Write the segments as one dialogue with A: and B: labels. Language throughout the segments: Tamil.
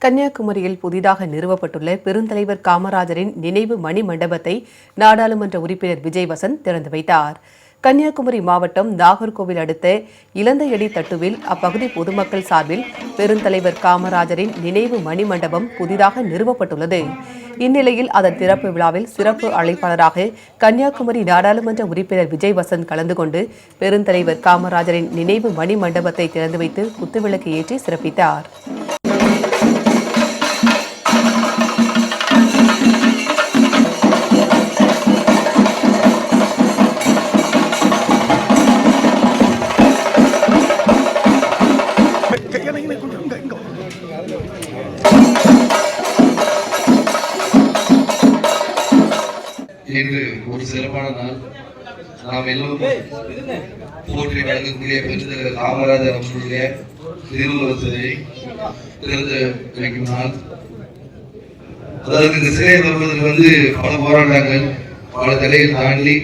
A: கன்னியாகுமரியில் புதிதாக நிறுவப்பட்டுள்ள பெருந்தலைவர் காமராஜரின் நினைவு மணி மண்டபத்தை நாடாளுமன்ற உறுப்பினர் விஜய் வசந்த் திறந்து வைத்தார். கன்னியாகுமரி மாவட்டம் நாகர்கோவில் அடுத்த இலந்தையடி தட்டுவில் அப்பகுதி பொதுமக்கள் சார்பில் பெருந்தலைவர் காமராஜரின் நினைவு மணி மண்டபம் புதிதாக நிறுவப்பட்டுள்ளது. இந்நிலையில் அதன் திறப்பு விழாவில் சிறப்பு அழைப்பாளராக கன்னியாகுமரி நாடாளுமன்ற உறுப்பினர் விஜய் வசந்த் கலந்து கொண்டு பெருந்தலைவர் காமராஜரின் நினைவு மணி மண்டபத்தை திறந்து வைத்து குத்துவிளக்கு ஏற்றி சிறப்பித்தார்.
B: இன்று ஒரு சிறப்பான நாள். நாம் எல்லோரும் போற்றி வழங்கக்கூடிய பெருந்தலைவர் காமராஜர் அவர்களுடைய திருவுருவ சிலையை திறந்து வைக்கும் நாள். அதாவது இந்த சிலையை வருவதற்கு பல போராட்டங்கள், பல தடைகள் தாண்டி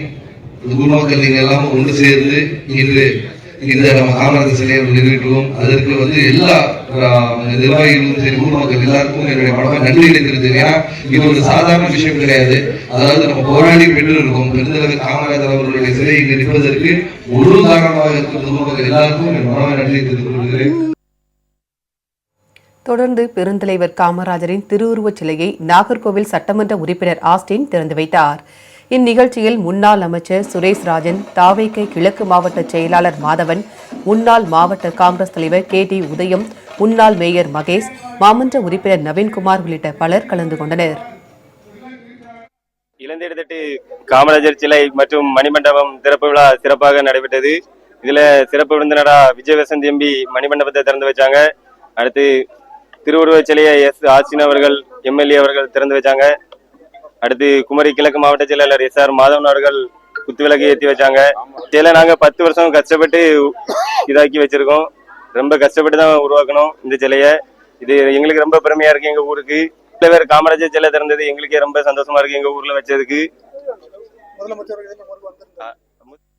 B: ஊர்மக்கள் எல்லாம் ஒன்று சேர்ந்து இன்று இந்த நம்ம காமராஜர் சிலையை நிறைவேற்றுவோம். அதற்கு எல்லா நிர்வாகிகளும் சரி, ஊர் மக்கள் எல்லாருக்கும் என்னுடைய மனமாக நன்றி தெரிவித்தது. ஏன்னா இது ஒரு சாதாரண விஷயம் கிடையாது. அதாவது நம்ம போராடி பெற்று இருக்கோம். பெருந்தலைவர் காமராஜர் அவர்களுடைய சிலை இங்கு நிற்பதற்கு முழு காரணமாக இருக்கும் ஊர் மக்கள் எல்லாருக்கும் என் மனமாக நன்றி தெரிவித்துக் கொள்கிறேன்.
A: தொடர்ந்து பெருந்தலைவர் காமராஜரின் திருவுருவச் சிலையை நாகர்கோவில் சட்டமன்ற உறுப்பினர் ஆஸ்டின் திறந்து வைத்தார். இந்நிகழ்ச்சியில் முன்னாள் அமைச்சர் சுரேஷ் ராஜன், தாவேகை கிழக்கு மாவட்ட செயலாளர் மாதவன், முன்னாள் மாவட்ட காங்கிரஸ் தலைவர் KT உதயம், முன்னாள் மேயர் மகேஷ், மாமன்ற உறுப்பினர் நவீன்குமார் உள்ளிட்ட பலர் கலந்து கொண்டனர்.
C: இளந்தேடுதட்டு காமராஜர் சிலை மற்றும் மணிமண்டபம் திறப்பு விழா சிறப்பாக நடைபெற்றது. இதுல சிறப்பு விருந்தினரா விஜய் வசந்த் MP மணிமண்டபத்தை திறந்து வச்சாங்க. அடுத்து திருவுருவச் சிலையை ஆஸ்டின் அவர்கள் MLA அவர்கள் திறந்து வச்சாங்க. அடுத்து குமரி கிழக்கு மாவட்ட செயலாளர் SR மாதவன் அவர்கள் குத்துவிளக்கு ஏற்றி வச்சாங்க. சிலை நாங்க 10 வருஷம் கஷ்டப்பட்டு இதாக்கி வச்சிருக்கோம். ரொம்ப கஷ்டப்பட்டு தான் உருவாக்கணும் இந்த சிலையை. இது எங்களுக்கு ரொம்ப பெருமையா இருக்கு. எங்க ஊருக்கு தலைவர் காமராஜர் சிலை திறந்தது எங்களுக்கே ரொம்ப சந்தோஷமா இருக்கு. எங்க ஊர்ல வச்சதுக்கு